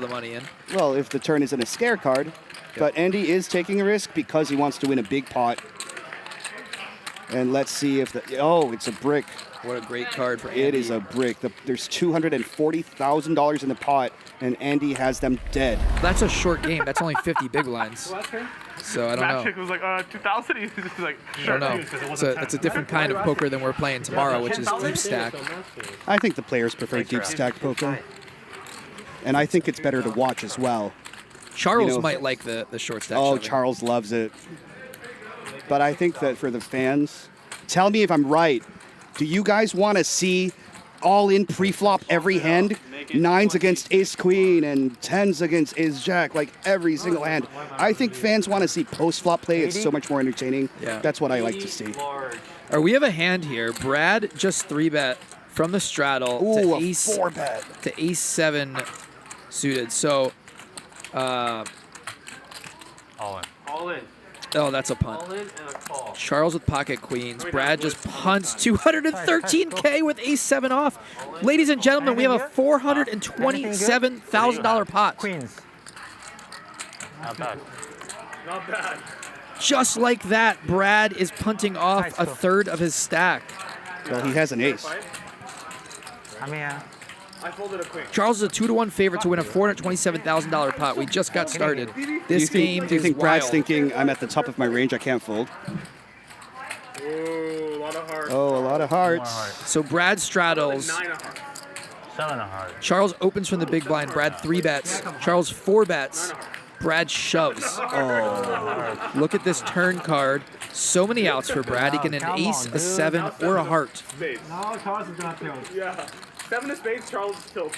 the money in. Well, if the turn isn't a scare card. But Andy is taking a risk because he wants to win a big pot. And let's see if the... Oh, it's a brick. What a great card for Andy. It is a brick. There's $240,000 in the pot, and Andy has them dead. That's a short game. That's only 50 big blinds. So I don't know. Magic was like 2,000. He's like, sure. I don't know. It's a different kind of poker than we're playing tomorrow, which is deep stack. I think the players prefer deep stack poker. And I think it's better to watch as well. Charles might like the short stack. Oh, Charles loves it. But I think that for the fans, tell me if I'm right. Do you guys want to see all-in pre-flop every hand? 9s against ace-queen and 10s against ace-jack, like every single hand. I think fans want to see post-flop play. It's so much more entertaining. Yeah. That's what I like to see. We have a hand here. Brad just 3-bet from the straddle to ace 4-bet to ace-7 suited. So, all in. All in. Oh, that's a punt. All in and a call. Charles with pocket queens. Brad just punts 213K with ace-7 off. Ladies and gentlemen, we have a $427,000 pot. Queens. Not bad. Not bad. Just like that, Brad is punting off a third of his stack. Well, he has an ace. I mean, I folded a queen. Charles is a 2-to-1 favorite to win a $427,000 pot. We just got started. This game do you think is Brad's wild. thinking, I'm at the top of my range, I can't fold? Ooh, a lot of hearts. Oh, a lot of hearts. So Brad straddles. 9 of hearts. 7 of hearts. Charles opens from the big blind. Brad 3-bets. Charles 4-bets. Brad shoves. Oh. Look at this turn card. So many outs for Brad. He can an ace, a 7, or a heart. Spades. No, Charles is not tilt. Yeah. 7 of spades, Charles tilt.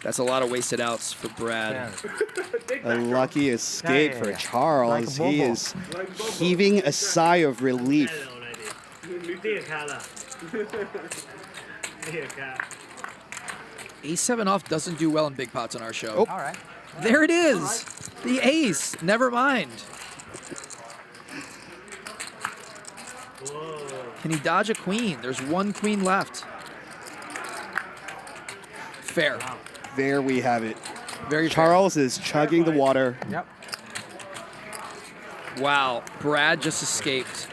That's a lot of wasted outs for Brad. A lucky escape for Charles. Like he Bobo. is heaving a sigh of relief. Ace-7 off doesn't do well in big pots on our show. Oh. All right. There it is. The ace. Never mind. Can he dodge a queen? There's one queen left. Fair. There we have it. Very Charles is chugging the water. Yep. fair. Wow. Brad just escaped.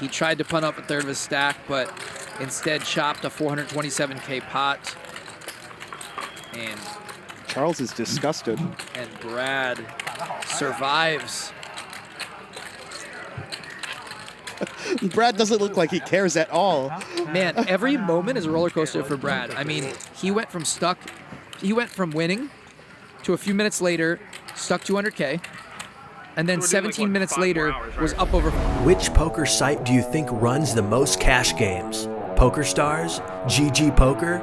He tried to punt up a third of his stack, but instead chopped a 427K pot. And Charles is disgusted. Brad survives. Brad doesn't look like he cares at all. Man, every moment is a roller coaster for Brad. I mean, he went from winning to a few minutes later, stuck 200K, and then 17 minutes later was up over. Which poker site do you think runs the most cash games? PokerStars? GG Poker?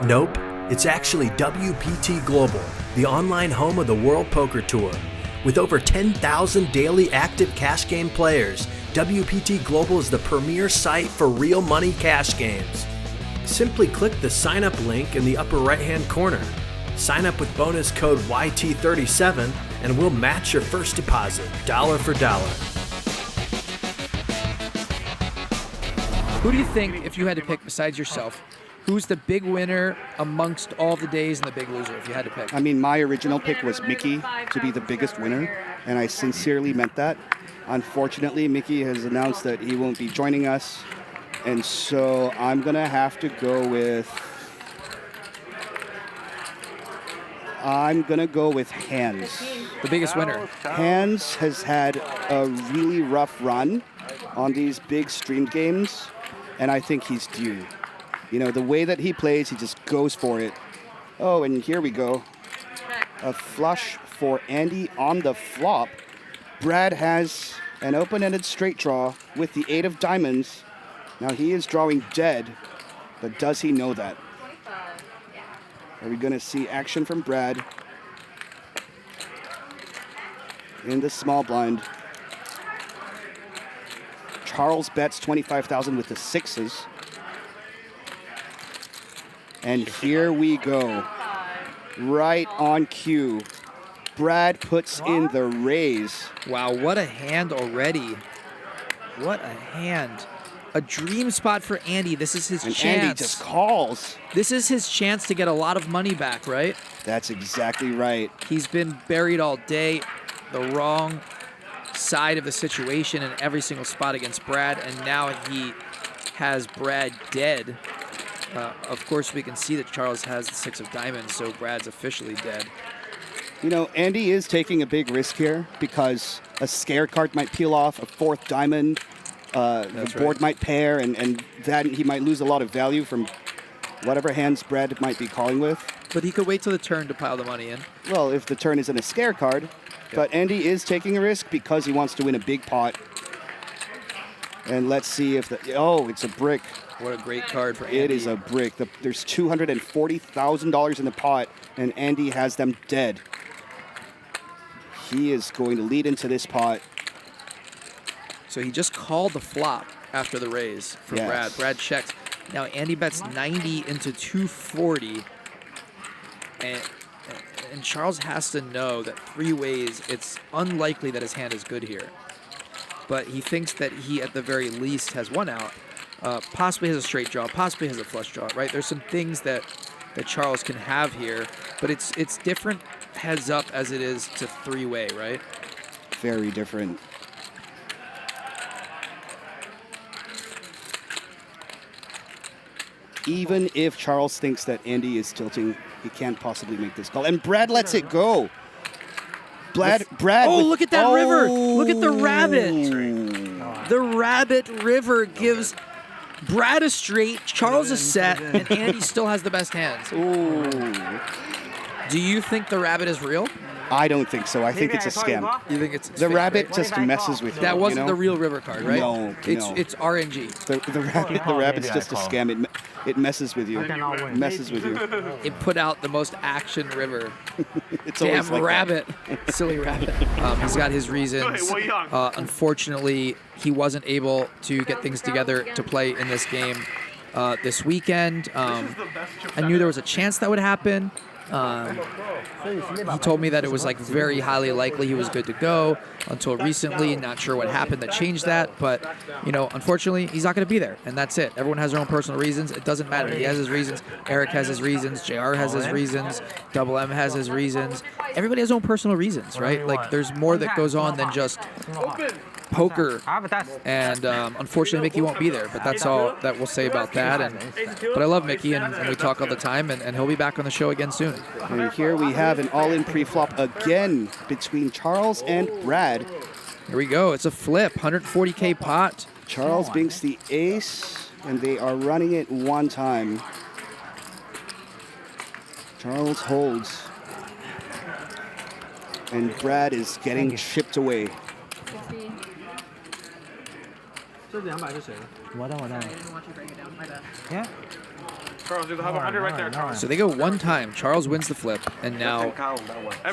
Nope, it's actually WPT Global, the online home of the World Poker Tour. With over 10,000 daily active cash game players, WPT Global is the premier site for real money cash games. Simply click the sign up link in the upper right hand corner. Sign up with bonus code YT37 and we'll match your first deposit, dollar for dollar. Who do you think, if you had to pick besides yourself, who's the big winner amongst all the days and the big loser, if you had to pick? I mean, my original pick was Mickey to be the biggest winner, and I sincerely meant that. Unfortunately, Mickey has announced that he won't be joining us, and so I'm going to have to go with... Hands. The biggest winner. Hands has had a really rough run on these big streamed games, and I think he's due. You know, the way that he plays, he just goes for it. Oh, and here we go. A flush for Andy on the flop. Brad has an open-ended straight draw with the 8 of diamonds. Now he is drawing dead, but does he know that? Are we going to see action from Brad in the small blind? Charles bets 25,000 with the 6s. And here we go. Right on cue. Brad puts in the raise. Wow, what a hand already. What a hand. A dream spot for Andy. This is his And chance. Andy just calls. This is his chance to get a lot of money back, right? That's exactly right. He's been buried all day, the wrong side of the situation in every single spot against Brad, and now he has Brad dead. Of course, we can see that Charles has the 6 of diamonds, so Brad's officially dead. You know, Andy is taking a big risk here because a scare card might peel off, a 4th diamond, the board might pair, and that he might lose a lot of value from whatever hands Brad might be calling with. But he could wait till the turn to pile the money in. Well, if the turn isn't a scare card. But Andy is taking a risk because he wants to win a big pot. And let's see if the... Oh, it's a brick. What a great card for Andy. It is a brick. There's $240,000 in the pot, and Andy has them dead. He is going to lead into this pot. So he just called the flop after the raise for Yes. Brad. Brad checks. Now Andy bets 90 into 240. And Charles has to know that 3 ways, it's unlikely that his hand is good here. But he thinks that he, at the very least, has 1 out. Possibly has a straight draw, possibly has a flush draw, right? There's some things that Charles can have here, but it's different heads up as it is to 3-way, right? Very different. Even if Charles thinks that Andy is tilting, he can't possibly make this call. And Brad lets it go. Brad. Oh, look at that river. Look at the rabbit. The rabbit river gives Brad a straight, Charles a set, and Andy still has the best hands. Ooh. Do you think the rabbit is real? I don't think so. I think it's a scam. You think it's The fake, rabbit right? just messes with you. That wasn't you know? the real river card, right? No, It's RNG. The rabbit's just a scam. It messes with you. It messes with you. It put out the most action river. It's Damn always like rabbit. Silly rabbit. He's got his reasons. Unfortunately, he wasn't able to get things together to play in this game this weekend. I knew there was a chance that would happen. He told me that it was like very highly likely he was good to go until recently. Not sure what happened that changed that, but you know, unfortunately, he's not going to be there, and that's it. Everyone has their own personal reasons. It doesn't matter. He has his reasons. Eric has his reasons. JR has his reasons. Double M has his reasons. Everybody has their own personal reasons, right? Like there's more that goes on than just poker, and unfortunately Mickey won't be there, but that's all that we'll say about that. But I love Mickey, and we talk all the time, and he'll be back on the show again soon. And here we have an all-in pre-flop again between Charles and Brad. Here we go. It's a flip, 140K pot. Charles binks the ace, and they are running it 1 time. Charles holds, and Brad is getting chipped away. Charles, there's a 100 right there, Charles. So they go 1 time. Charles wins the flip, and now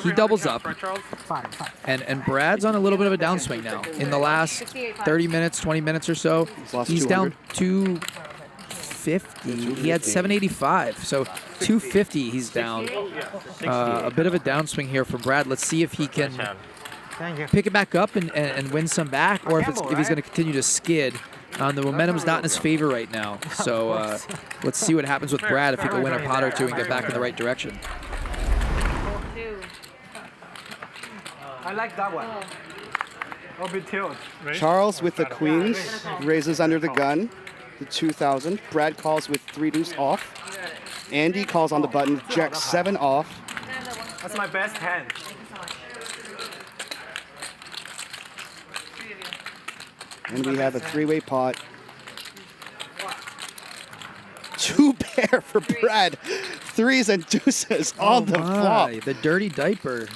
he doubles up. Right, Charles? And Brad's on a little bit of a downswing now. In the last 30 minutes, 20 minutes or so, he's down 250. He had 785, so 250 he's down. A bit of a downswing here from Brad. Let's see if he can pick it back up and win some back, or if he's going to continue to skid. The momentum's not in his favor right now, so let's see what happens with Brad if he can win a pot or 2 and get back in the right direction. I like that one. I'll be tilt. Charles with the queens raises under the gun, the 2,000. Brad calls with 3 deuce off. Andy calls on the button, jack 7 off. That's my best hand. And we have a 3-way pot. 2 pair for Brad. 3s and deuces on the flop. The dirty diaper.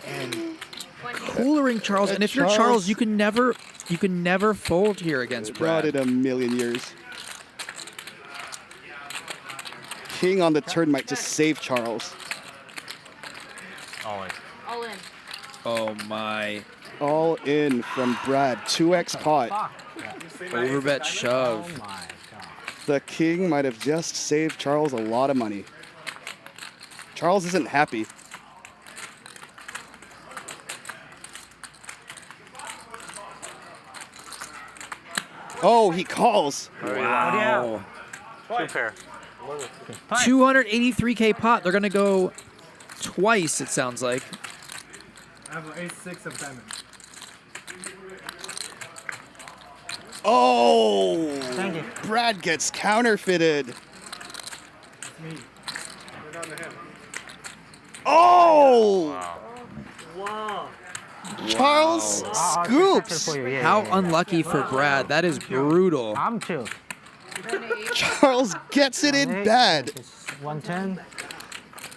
And coolering Charles. And if you're Charles, you can never fold here against Brad. Not in a million years. King on the turn might just save Charles. All in. All in. Oh my. All in from Brad. 2x pot. Overbet shove. The king might have just saved Charles a lot of money. Charles isn't happy. Oh, he calls. Wow. Two pair. 283K pot. They're going to go twice, it sounds like. I have an ace-6 of diamonds. Oh, Thank you. Brad gets counterfeited. Me. We're down to him. Oh, Wow. Charles scoops. How unlucky for Brad. That is brutal. I'm 2. Charles gets it in bad. 110.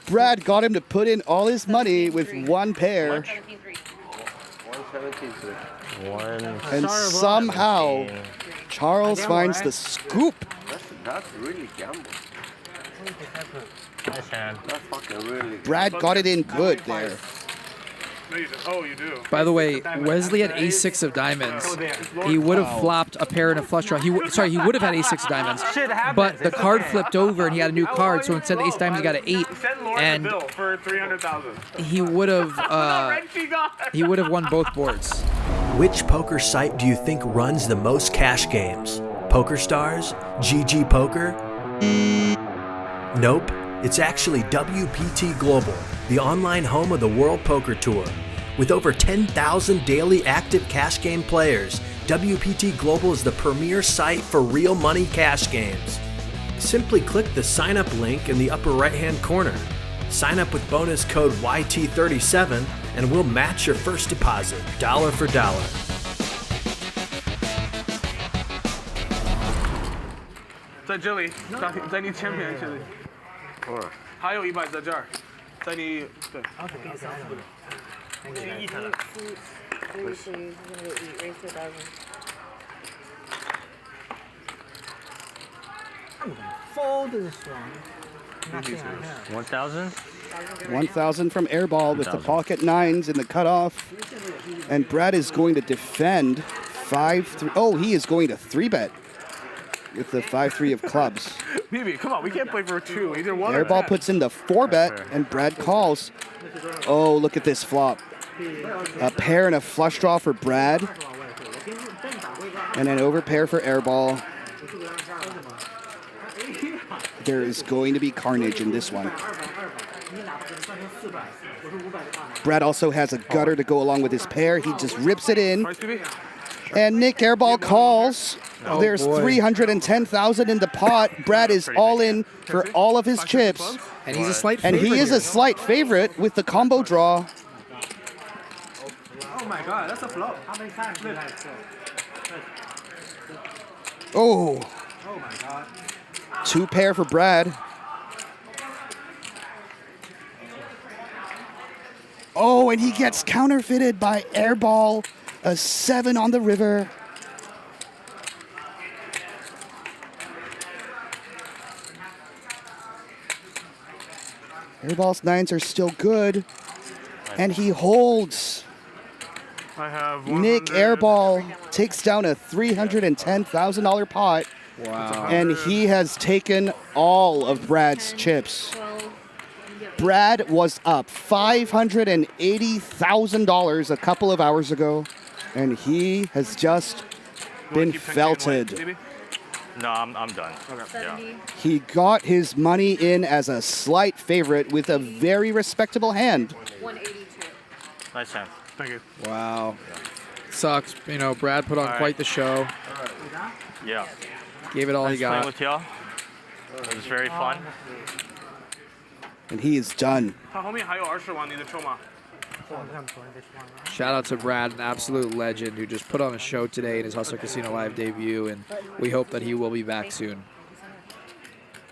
Brad got him to put in all his money with one pair, 173. and somehow Charles finds the scoop. That's really gamble. Nice hand. That's fucking really. Brad got it in good there. No, you do. Oh, you do. By the way, Wesley had ace-6 of diamonds. He would have flopped a pair and a flush draw. He would have had ace-6 of diamonds. But the card flipped over and he had a new card, so instead of ace diamonds, he got an 8. Send Lauren And a bill for 300,000. he would have won both boards. Which poker site do you think runs the most cash games? PokerStars? GG Poker? Nope. It's actually WPT Global, the online home of the World Poker Tour. With over 10,000 daily active cash game players, WPT Global is the premier site for real money cash games. Simply click the sign up link in the upper right hand corner. Sign up with bonus code YT37 and we'll match your first deposit, dollar for dollar. 자, Jilly.在你前面，Jilly。还有100在这儿，在你对。Fold this one. Nothing on here. 1,000. 1,000 from Airball with the pocket nines in the cutoff. And Brad is going to defend 5-3. Oh, he is going to 3-bet with the 5-3 of clubs. Bibi, come on, we can't play for 2. Either one or Airball that. puts in the 4-bet, and Brad calls. Oh, look at this flop. A pair and a flush draw for Brad. And an overpair for Airball. There is going to be carnage in this one. Brad also has a gutter to go along with his pair. He just rips it in. Price, Bibi? And Nik Airball calls. Oh, There's boy. 310,000 in the pot. Brad is all in for all of his chips. And he's a slight And favorite he is here. a slight favorite with the combo draw. Oh my god, that's a flop. How many times? Oh, Oh my god. 2 pair for Brad. Oh, and he gets counterfeited by Airball. A 7 on the river. Airball's 9s are still good. And he holds. I have Nik 100. Airball takes down a $310,000 pot. Wow. And he has taken all of Brad's chips. Brad was up $580,000 a couple of hours ago, and he has just been Keep playing felted. Bibi? No, I'm done. Yeah. He got his money in as a slight favorite with a very respectable hand. 182. Nice hand. Thank you. Wow. Sucks. You know, Brad put on All right. quite the show. Yeah. Gave it all he Nice playing got. with y'all. It was very fun. And he is done. 他后面还有20万，你的筹码。 Shout out to Brad, an absolute legend who just put on a show today in his Hustler Casino Live debut, and we hope that he will be back soon.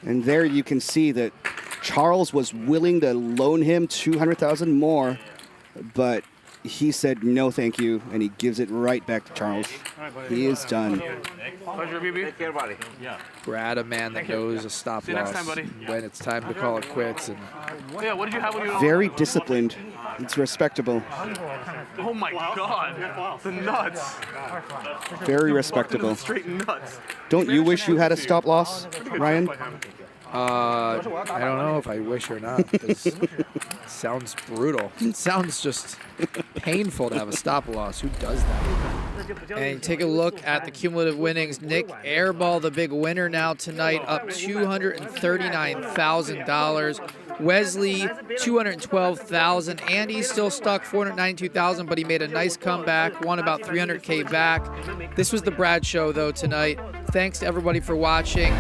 And there you can see that Charles was willing to loan him $200,000 more, but he said no thank you, and he gives it right back to Charles. He is done. Pleasure, Bibi. Take care, buddy. Yeah. Brad, a man that knows a stop See you next loss time, buddy. when it's time to call it quits. And Yeah, what did you have when you were Very disciplined. It's respectable. Oh my god. The nuts. Very respectable. Straight nuts. Don't you wish you had a stop loss, Ryan? I don't know if I wish or not, because it sounds brutal. It sounds just painful to have a stop loss. Who does that? And take a look at the cumulative winnings. Nik Airball, the big winner now tonight, up $239,000. Wesley, $212,000. Andy's still stuck, $492,000, but he made a nice comeback, won about $300K back. This was the Brad Show, though, tonight. Thanks to everybody for watching.